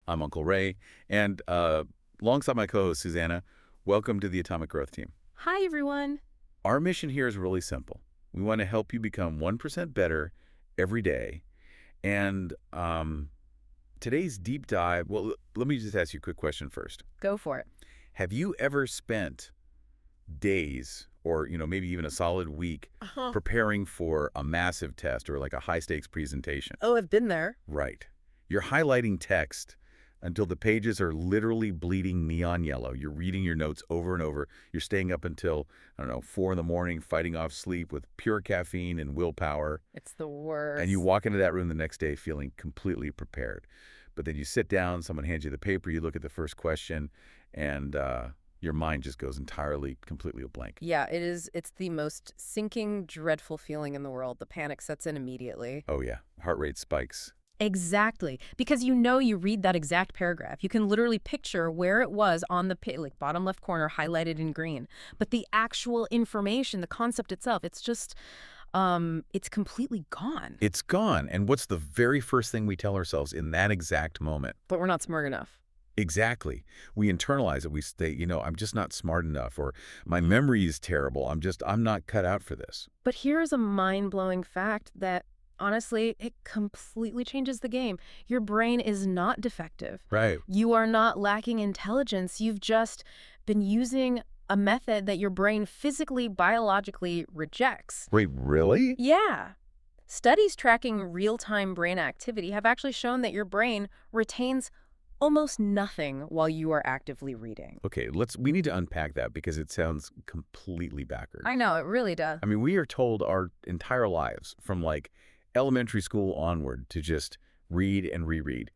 I'm Uncle Ray, and alongside my co-host, Susanna, welcome to the Atomic Growth Team. Hi, everyone. Our mission here is really simple. We want to help you become 1% better every day. And today's deep dive, well, let me just ask you a quick question first. Go for it. Have you ever spent days or, maybe even a solid week preparing for a massive test or like a high-stakes presentation? Oh, I've been there. Right. You're highlighting text until the pages are literally bleeding neon yellow. You're reading your notes over and over. You're staying up until, 4 in the morning, fighting off sleep with pure caffeine and willpower. It's the worst. And you walk into that room the next day feeling completely prepared. But then you sit down, someone hands you the paper, you look at the first question, and your mind just goes entirely, completely blank. Yeah, it is. It's the most sinking, dreadful feeling in the world. The panic sets in immediately. Oh, yeah. Heart rate spikes. Exactly. Because you read that exact paragraph. You can literally picture where it was on the like bottom left corner highlighted in green. But the actual information, the concept itself, it's just, it's completely gone. It's gone. And what's the very first thing we tell ourselves in that exact moment? But we're not smart enough. Exactly. We internalize it. We say, I'm just not smart enough, or my memory is terrible. I'm not cut out for this. But here's a mind-blowing fact that honestly, it completely changes the game. Your brain is not defective. Right. You are not lacking intelligence. You've just been using a method that your brain physically, biologically rejects. Wait, really? Yeah. Studies tracking real-time brain activity have actually shown that your brain retains almost nothing while you are actively reading. Okay, we need to unpack that because it sounds completely backwards. I know, it really does. I mean, we are told our entire lives from like elementary school onward to just read and reread.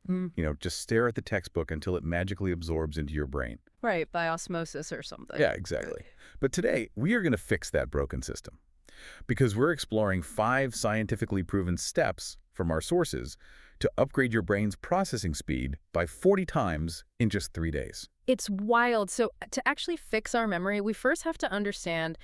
Just stare at the textbook until it magically absorbs into your brain. Right, by osmosis or something. Yeah, exactly. But today, we are going to fix that broken system because we're exploring 5 scientifically proven steps from our sources to upgrade your brain's processing speed by 40 times in just 3 days. It's wild. So to actually fix our memory, we first have to understand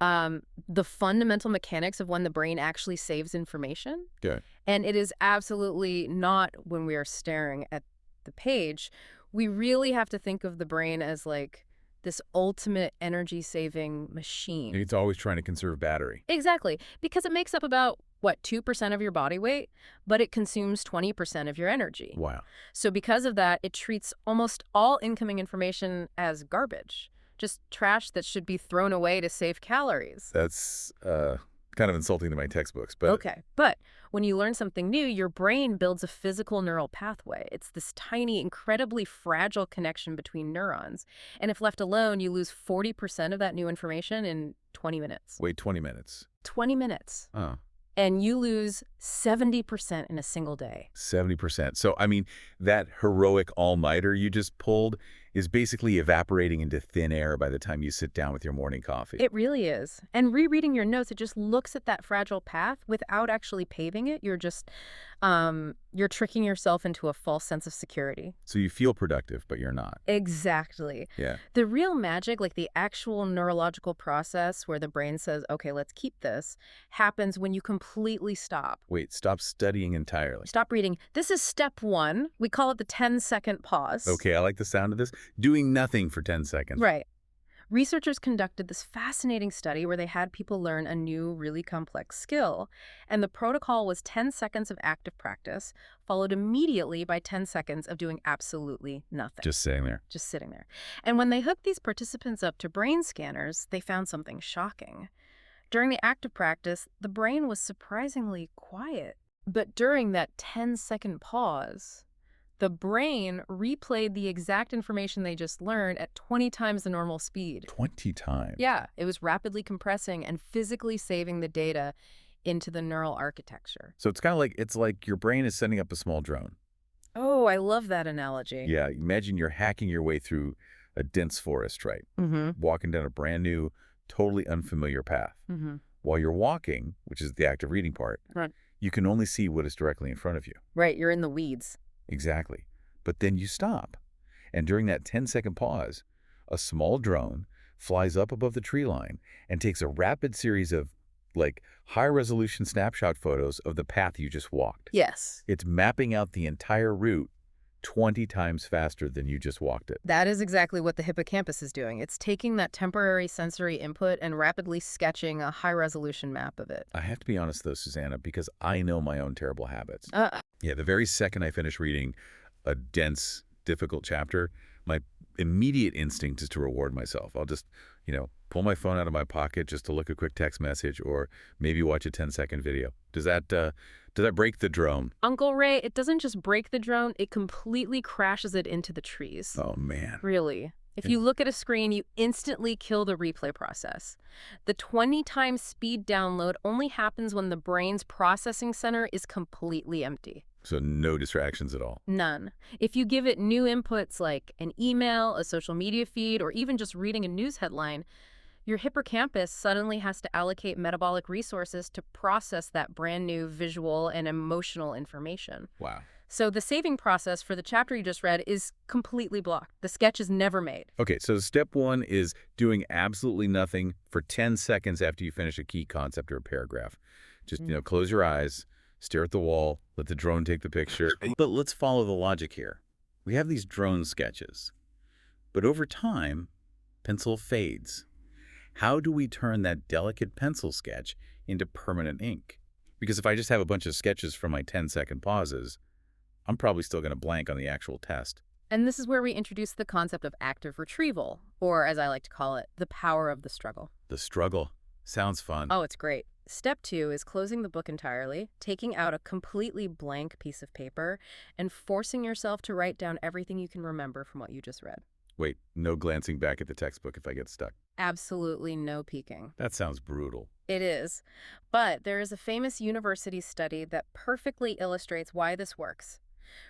the fundamental mechanics of when the brain actually saves information. Good. And it is absolutely not when we are staring at the page. We really have to think of the brain as like this ultimate energy-saving machine. It's always trying to conserve battery. Exactly. Because it makes up about, 2% of your body weight, but it consumes 20% of your energy. Wow. So because of that, it treats almost all incoming information as garbage. Just trash that should be thrown away to save calories. That's kind of insulting to my textbooks, but... Okay, but when you learn something new, your brain builds a physical neural pathway. It's this tiny, incredibly fragile connection between neurons. And if left alone, you lose 40% of that new information in 20 minutes. Wait, 20 minutes? 20 minutes. Oh. And you lose 70% in a single day. 70%. So, I mean, that heroic all-nighter you just pulled is basically evaporating into thin air by the time you sit down with your morning coffee. It really is. And rereading your notes, it just looks at that fragile path without actually paving it. You're just, you're tricking yourself into a false sense of security. So you feel productive, but you're not. Exactly. Yeah. The real magic, like the actual neurological process where the brain says, okay, let's keep this, happens when you completely stop. Wait, stop studying entirely. Stop reading. This is step 1. We call it the 10-second pause. Okay, I like the sound of this. Doing nothing for 10 seconds. Right. Researchers conducted this fascinating study where they had people learn a new, really complex skill. And the protocol was 10 seconds of active practice, followed immediately by 10 seconds of doing absolutely nothing. Just sitting there. Just sitting there. And when they hooked these participants up to brain scanners, they found something shocking. During the active practice, the brain was surprisingly quiet. But during that 10-second pause, the brain replayed the exact information they just learned at 20 times the normal speed. 20 times? Yeah, it was rapidly compressing and physically saving the data into the neural architecture. So it's like your brain is setting up a small drone. Oh, I love that analogy. Yeah, imagine you're hacking your way through a dense forest, right? Walking down a brand new, totally unfamiliar path. While you're walking, which is the active reading part, Right. you can only see what is directly in front of you. Right, you're in the weeds. Exactly. But then you stop. And during that 10-second pause, a small drone flies up above the tree line and takes a rapid series of, like, high-resolution snapshot photos of the path you just walked. Yes. It's mapping out the entire route 20 times faster than you just walked it. That is exactly what the hippocampus is doing. It's taking that temporary sensory input and rapidly sketching a high-resolution map of it. I have to be honest, though, Susanna, because I know my own terrible habits. Uh, Yeah, the very second I finish reading a dense, difficult chapter, my immediate instinct is to reward myself. I'll just, pull my phone out of my pocket just to look a quick text message or maybe watch a 10-second video. Does that break the drone? Uncle Ray, it doesn't just break the drone, it completely crashes it into the trees. Oh, man. Really. If you look at a screen, you instantly kill the replay process. The 20 times speed download only happens when the brain's processing center is completely empty. So no distractions at all. None. If you give it new inputs like an email, a social media feed, or even just reading a news headline, your hippocampus suddenly has to allocate metabolic resources to process that brand new visual and emotional information. Wow. So the saving process for the chapter you just read is completely blocked. The sketch is never made. Okay, so step one is doing absolutely nothing for 10 seconds after you finish a key concept or a paragraph. Just, close your eyes, stare at the wall, let the drone take the picture. But let's follow the logic here. We have these drone sketches, but over time, pencil fades. How do we turn that delicate pencil sketch into permanent ink? Because if I just have a bunch of sketches from my 10-second pauses, I'm probably still going to blank on the actual test. And this is where we introduce the concept of active retrieval, or as I like to call it, the power of the struggle. The struggle. Sounds fun. Oh, it's great. Step 2 is closing the book entirely, taking out a completely blank piece of paper, and forcing yourself to write down everything you can remember from what you just read. Wait, no glancing back at the textbook if I get stuck. Absolutely no peeking. That sounds brutal. It is. But there is a famous university study that perfectly illustrates why this works.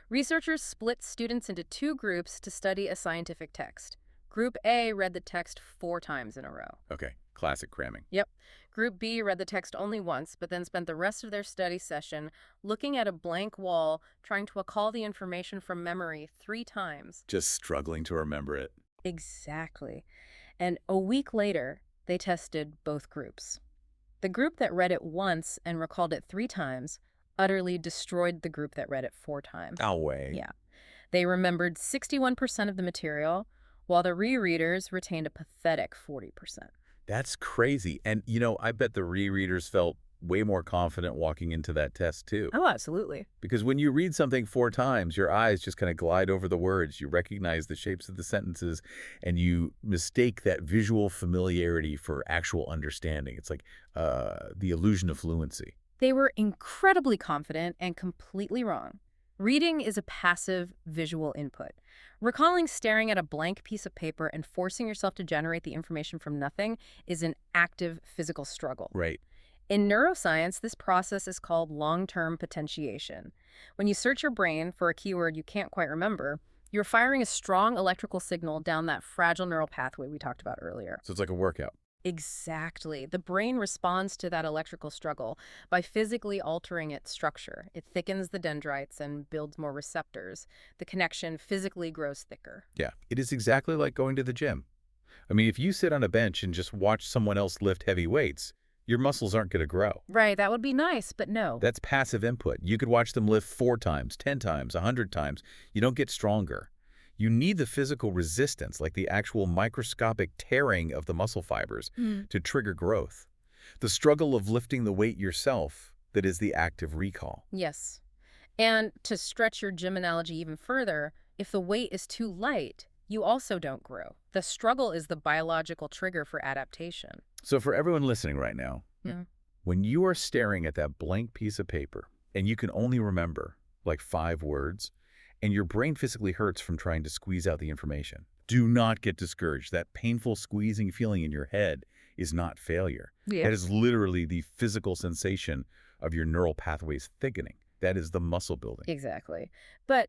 Researchers split students into 2 groups to study a scientific text. Group A read the text 4 times in a row. Okay, classic cramming. Yep. Group B read the text only once, but then spent the rest of their study session looking at a blank wall, trying to recall the information from memory 3 times. Just struggling to remember it. Exactly. And a week later, they tested both groups. The group that read it once and recalled it 3 times utterly destroyed the group that read it 4 times. No way. Yeah. They remembered 61% of the material, while the rereaders retained a pathetic 40%. That's crazy. And, I bet the rereaders felt way more confident walking into that test, too. Oh, absolutely. Because when you read something 4 times, your eyes just kind of glide over the words. You recognize the shapes of the sentences, and you mistake that visual familiarity for actual understanding. It's like the illusion of fluency. They were incredibly confident and completely wrong. Reading is a passive visual input. Recalling staring at a blank piece of paper and forcing yourself to generate the information from nothing is an active physical struggle. Right. In neuroscience, this process is called long-term potentiation. When you search your brain for a keyword you can't quite remember, you're firing a strong electrical signal down that fragile neural pathway we talked about earlier. So it's like a workout. Exactly. The brain responds to that electrical struggle by physically altering its structure. It thickens the dendrites and builds more receptors. The connection physically grows thicker. Yeah, it is exactly like going to the gym. I mean, if you sit on a bench and just watch someone else lift heavy weights, your muscles aren't going to grow. Right, that would be nice, but no. That's passive input. You could watch them lift 4 times, 10 times, 100 times. You don't get stronger. You need the physical resistance, like the actual microscopic tearing of the muscle fibers, to trigger growth. The struggle of lifting the weight yourself, that is the active recall. Yes. And to stretch your gym analogy even further, if the weight is too light, you also don't grow. The struggle is the biological trigger for adaptation. So for everyone listening right now, Yeah. when you are staring at that blank piece of paper and you can only remember like 5 words, and your brain physically hurts from trying to squeeze out the information, do not get discouraged. That painful squeezing feeling in your head is not failure. Yeah. That is literally the physical sensation of your neural pathways thickening. That is the muscle building. Exactly. But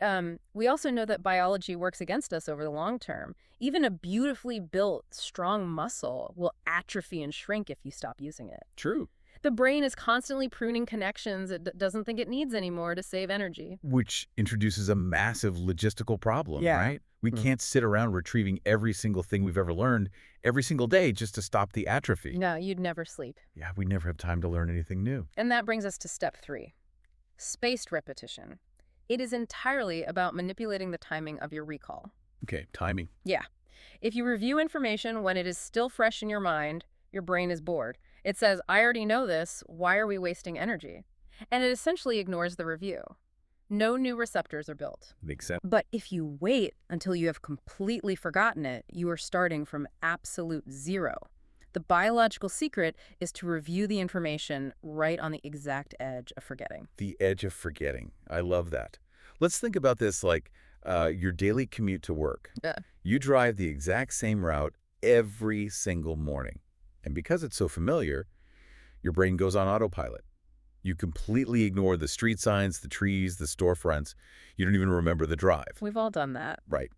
we also know that biology works against us over the long term. Even a beautifully built, strong muscle will atrophy and shrink if you stop using it. True. The brain is constantly pruning connections it doesn't think it needs anymore to save energy. Which introduces a massive logistical problem, Yeah. right? We can't sit around retrieving every single thing we've ever learned every single day just to stop the atrophy. No, you'd never sleep. Yeah, we never have time to learn anything new. And that brings us to step 3. Spaced repetition. It is entirely about manipulating the timing of your recall. Okay, timing. Yeah. If you review information when it is still fresh in your mind, your brain is bored. It says, I already know this, why are we wasting energy? And it essentially ignores the review. No new receptors are built. Makes sense. But if you wait until you have completely forgotten it, you are starting from absolute zero. The biological secret is to review the information right on the exact edge of forgetting. The edge of forgetting. I love that. Let's think about this like your daily commute to work. Yeah. You drive the exact same route every single morning. And because it's so familiar, your brain goes on autopilot. You completely ignore the street signs, the trees, the storefronts. You don't even remember the drive. We've all done that. Right.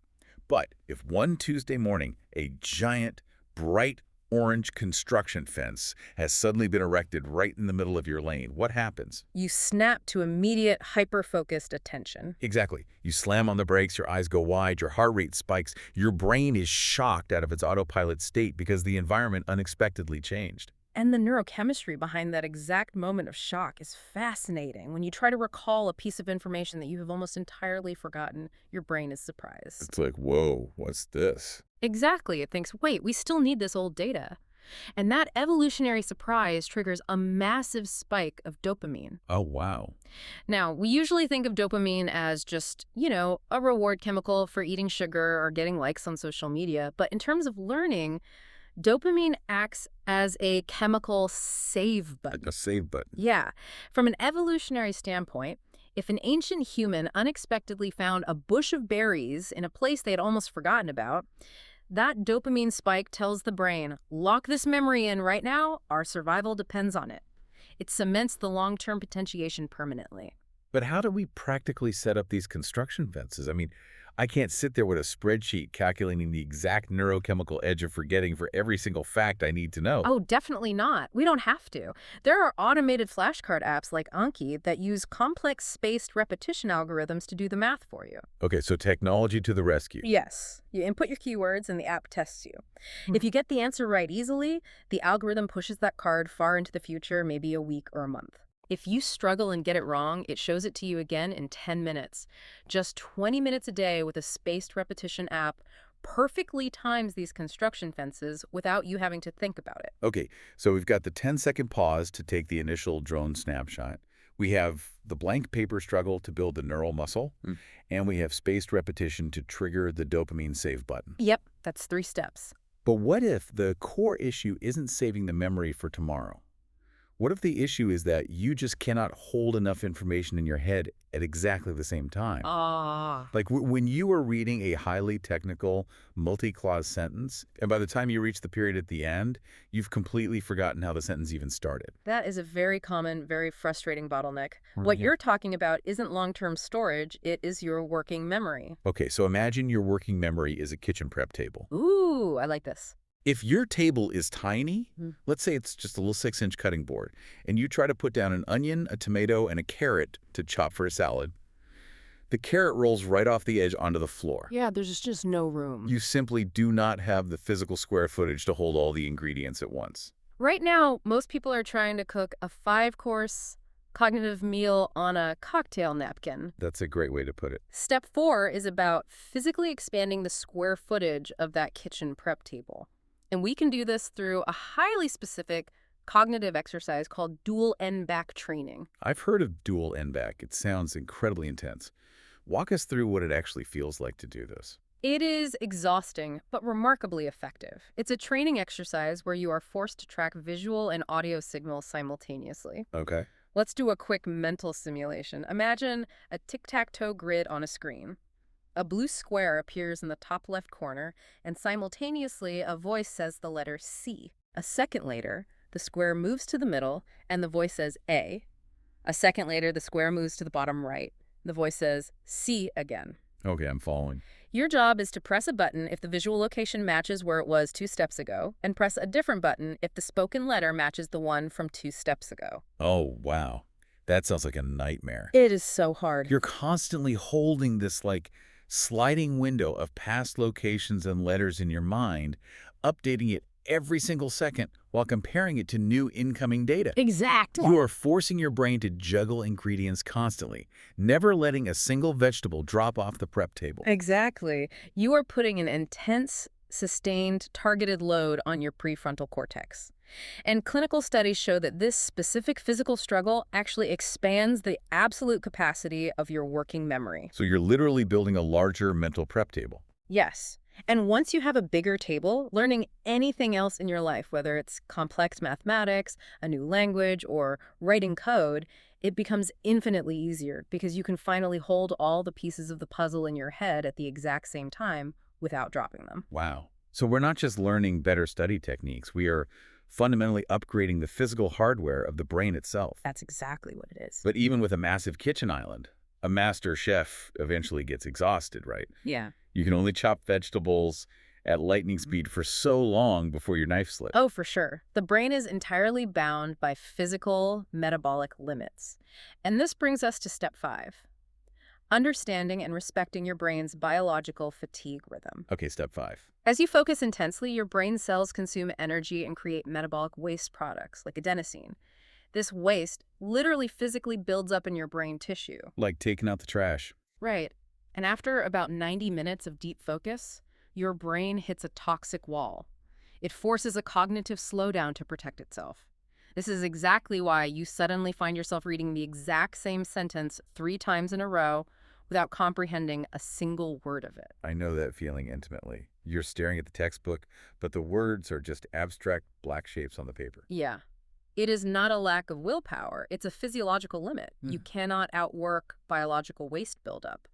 But if one Tuesday morning, a giant, bright orange construction fence has suddenly been erected right in the middle of your lane, what happens? You snap to immediate, hyper-focused attention. Exactly. You slam on the brakes, your eyes go wide, your heart rate spikes. Your brain is shocked out of its autopilot state because the environment unexpectedly changed. And the neurochemistry behind that exact moment of shock is fascinating. When you try to recall a piece of information that you have almost entirely forgotten, your brain is surprised. It's like, whoa, what's this? Exactly. It thinks, wait, we still need this old data. And that evolutionary surprise triggers a massive spike of dopamine. Oh, wow. Now, we usually think of dopamine as just, a reward chemical for eating sugar or getting likes on social media. But in terms of learning, dopamine acts as a chemical save button. Like a save button. Yeah. From an evolutionary standpoint, if an ancient human unexpectedly found a bush of berries in a place they had almost forgotten about, that dopamine spike tells the brain, lock this memory in right now, our survival depends on it. It cements the long-term potentiation permanently. But how do we practically set up these construction fences? I mean, I can't sit there with a spreadsheet calculating the exact neurochemical edge of forgetting for every single fact I need to know. Oh, definitely not. We don't have to. There are automated flashcard apps like Anki that use complex spaced repetition algorithms to do the math for you. Okay, so technology to the rescue. Yes. You input your keywords and the app tests you. If you get the answer right easily, the algorithm pushes that card far into the future, maybe a week or a month. If you struggle and get it wrong, it shows it to you again in 10 minutes. Just 20 minutes a day with a spaced repetition app perfectly times these construction fences without you having to think about it. Okay, so we've got the 10-second pause to take the initial drone snapshot. We have the blank paper struggle to build the neural muscle, and we have spaced repetition to trigger the dopamine save button. Yep, that's 3 steps. But what if the core issue isn't saving the memory for tomorrow? What if the issue is that you just cannot hold enough information in your head at exactly the same time? Like when you are reading a highly technical multi-clause sentence, and by the time you reach the period at the end, you've completely forgotten how the sentence even started. That is a very common, very frustrating bottleneck. What you're talking about isn't long-term storage, it is your working memory. Okay, so imagine your working memory is a kitchen prep table. Ooh, I like this. If your table is tiny, let's say it's just a little 6-inch cutting board, and you try to put down an onion, a tomato, and a carrot to chop for a salad, the carrot rolls right off the edge onto the floor. Yeah, there's just no room. You simply do not have the physical square footage to hold all the ingredients at once. Right now, most people are trying to cook a 5-course cognitive meal on a cocktail napkin. That's a great way to put it. Step 4 is about physically expanding the square footage of that kitchen prep table. And we can do this through a highly specific cognitive exercise called DualNBack training. I've heard of DualNBack. It sounds incredibly intense. Walk us through what it actually feels like to do this. It is exhausting, but remarkably effective. It's a training exercise where you are forced to track visual and audio signals simultaneously. Okay. Let's do a quick mental simulation. Imagine a tic-tac-toe grid on a screen. A blue square appears in the top left corner, and simultaneously a voice says the letter C. A second later, the square moves to the middle, and the voice says A. A second later, the square moves to the bottom right. The voice says C again. Okay, I'm following. Your job is to press a button if the visual location matches where it was 2 steps ago, and press a different button if the spoken letter matches the one from 2 steps ago. Oh, wow. That sounds like a nightmare. It is so hard. You're constantly holding this, sliding window of past locations and letters in your mind, updating it every single second while comparing it to new incoming data. Exactly. You are forcing your brain to juggle ingredients constantly, never letting a single vegetable drop off the prep table. Exactly. You are putting an intense, sustained, targeted load on your prefrontal cortex. And clinical studies show that this specific physical struggle actually expands the absolute capacity of your working memory. So you're literally building a larger mental prep table. Yes. And once you have a bigger table, learning anything else in your life, whether it's complex mathematics, a new language, or writing code, it becomes infinitely easier because you can finally hold all the pieces of the puzzle in your head at the exact same time without dropping them. Wow. So we're not just learning better study techniques, we are fundamentally upgrading the physical hardware of the brain itself. That's exactly what it is. But even with a massive kitchen island, a master chef eventually gets exhausted, right? Yeah. You can only chop vegetables at lightning speed for so long before your knife slips. Oh, for sure. The brain is entirely bound by physical metabolic limits. And this brings us to step 5. Understanding and respecting your brain's biological fatigue rhythm. Okay, step 5. As you focus intensely, your brain cells consume energy and create metabolic waste products like adenosine. This waste literally physically builds up in your brain tissue. Like taking out the trash. Right. And after about 90 minutes of deep focus, your brain hits a toxic wall. It forces a cognitive slowdown to protect itself. This is exactly why you suddenly find yourself reading the exact same sentence 3 times in a row without comprehending a single word of it. I know that feeling intimately. You're staring at the textbook, but the words are just abstract black shapes on the paper. Yeah. It is not a lack of willpower. It's a physiological limit. You cannot outwork biological waste buildup.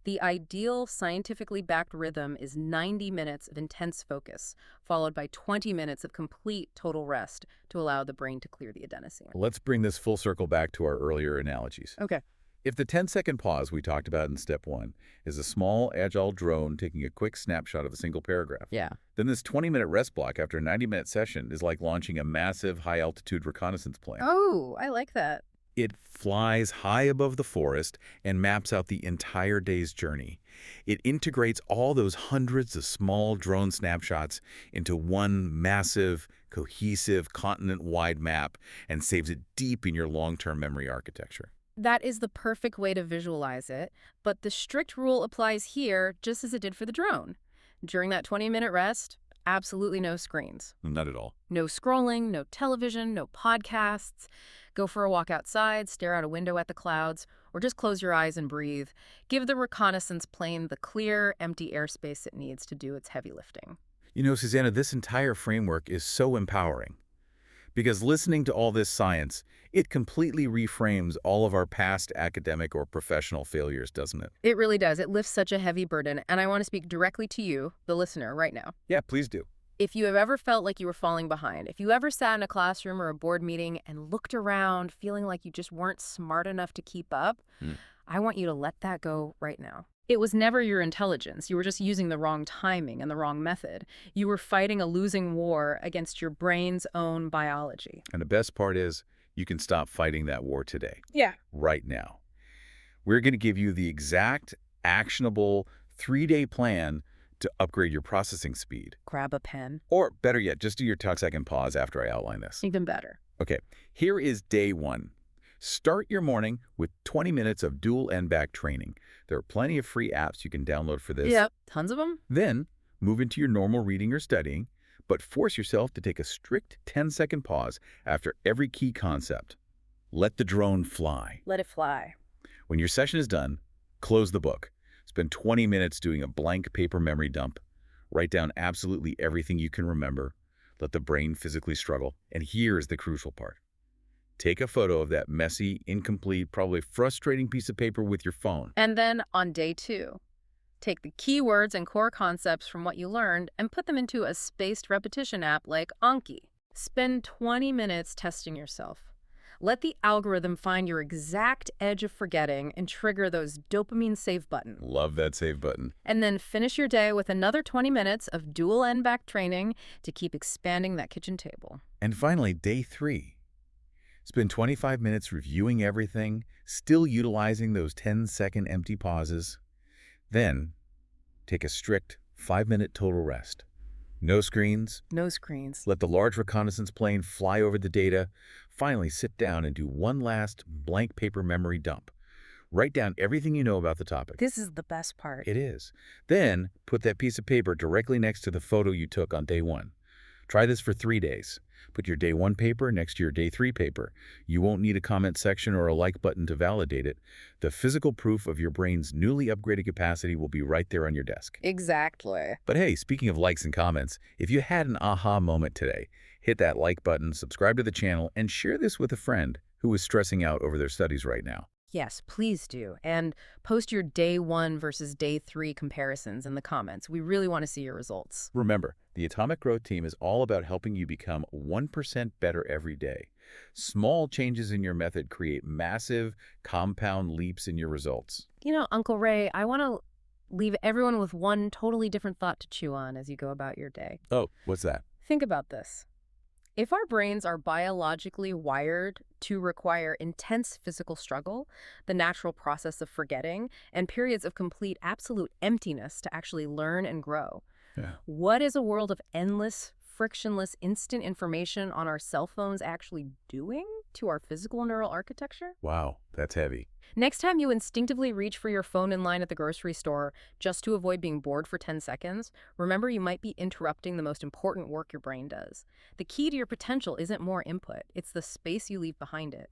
The ideal scientifically backed rhythm is 90 minutes of intense focus, followed by 20 minutes of complete total rest to allow the brain to clear the adenosine. Let's bring this full circle back to our earlier analogies. Okay. If the 10-second pause we talked about in step 1 is a small, agile drone taking a quick snapshot of a single paragraph, Yeah. then this 20-minute rest block after a 90-minute session is like launching a massive high-altitude reconnaissance plane. Oh, I like that. It flies high above the forest and maps out the entire day's journey. It integrates all those hundreds of small drone snapshots into one massive, cohesive, continent-wide map and saves it deep in your long-term memory architecture. That is the perfect way to visualize it, but the strict rule applies here just as it did for the drone. During that 20-minute rest, absolutely no screens. Not at all. No scrolling, no television, no podcasts. Go for a walk outside, stare out a window at the clouds, or just close your eyes and breathe. Give the reconnaissance plane the clear, empty airspace it needs to do its heavy lifting. You know, Susanna, this entire framework is so empowering. Because listening to all this science, it completely reframes all of our past academic or professional failures, doesn't it? It really does. It lifts such a heavy burden, and I want to speak directly to you, the listener, right now. Yeah, please do. If you have ever felt like you were falling behind, if you ever sat in a classroom or a board meeting and looked around feeling like you just weren't smart enough to keep up, I want you to let that go right now. It was never your intelligence. You were just using the wrong timing and the wrong method. You were fighting a losing war against your brain's own biology. And the best part is, you can stop fighting that war today. Yeah. Right now. We're going to give you the exact, actionable 3-day plan to upgrade your processing speed. Grab a pen. Or better yet, just do your 10-second pause after I outline this. Even better. Okay, here is day 1. Start your morning with 20 minutes of DualNBack training. There are plenty of free apps you can download for this. Yep, tons of them. Then, move into your normal reading or studying, but force yourself to take a strict 10-second pause after every key concept. Let the drone fly. Let it fly. When your session is done, close the book. Spend 20 minutes doing a blank paper memory dump. Write down absolutely everything you can remember. Let the brain physically struggle. And here's the crucial part. Take a photo of that messy, incomplete, probably frustrating piece of paper with your phone. And then on day 2, take the keywords and core concepts from what you learned and put them into a spaced repetition app like Anki. Spend 20 minutes testing yourself. Let the algorithm find your exact edge of forgetting and trigger those dopamine save buttons. Love that save button. And then finish your day with another 20 minutes of DualNBack training to keep expanding that kitchen table. And finally, day 3. Spend 25 minutes reviewing everything, still utilizing those 10-second empty pauses. Then, take a strict 5-minute total rest. No screens. No screens. Let the large reconnaissance plane fly over the data. Finally, sit down and do one last blank paper memory dump. Write down everything you know about the topic. This is the best part. It is. Then, put that piece of paper directly next to the photo you took on day 1. Try this for 3 days. Put your day 1 paper next to your day 3 paper. You won't need a comment section or a like button to validate it. The physical proof of your brain's newly upgraded capacity will be right there on your desk. Exactly. But hey, speaking of likes and comments, if you had an aha moment today, hit that like button, subscribe to the channel, and share this with a friend who is stressing out over their studies right now. Yes, please do. And post your day 1 versus day 3 comparisons in the comments. We really want to see your results. Remember, the Atomic Growth Team is all about helping you become 1% better every day. Small changes in your method create massive, compound leaps in your results. You know, Uncle Ray, I want to leave everyone with one totally different thought to chew on as you go about your day. Oh, what's that? Think about this. If our brains are biologically wired to require intense physical struggle, the natural process of forgetting, and periods of complete absolute emptiness to actually learn and grow, what is a world of endless, frictionless, instant information on our cell phones actually doing to our physical neural architecture? Wow, that's heavy. Next time you instinctively reach for your phone in line at the grocery store just to avoid being bored for 10 seconds, remember you might be interrupting the most important work your brain does. The key to your potential isn't more input, it's the space you leave behind it.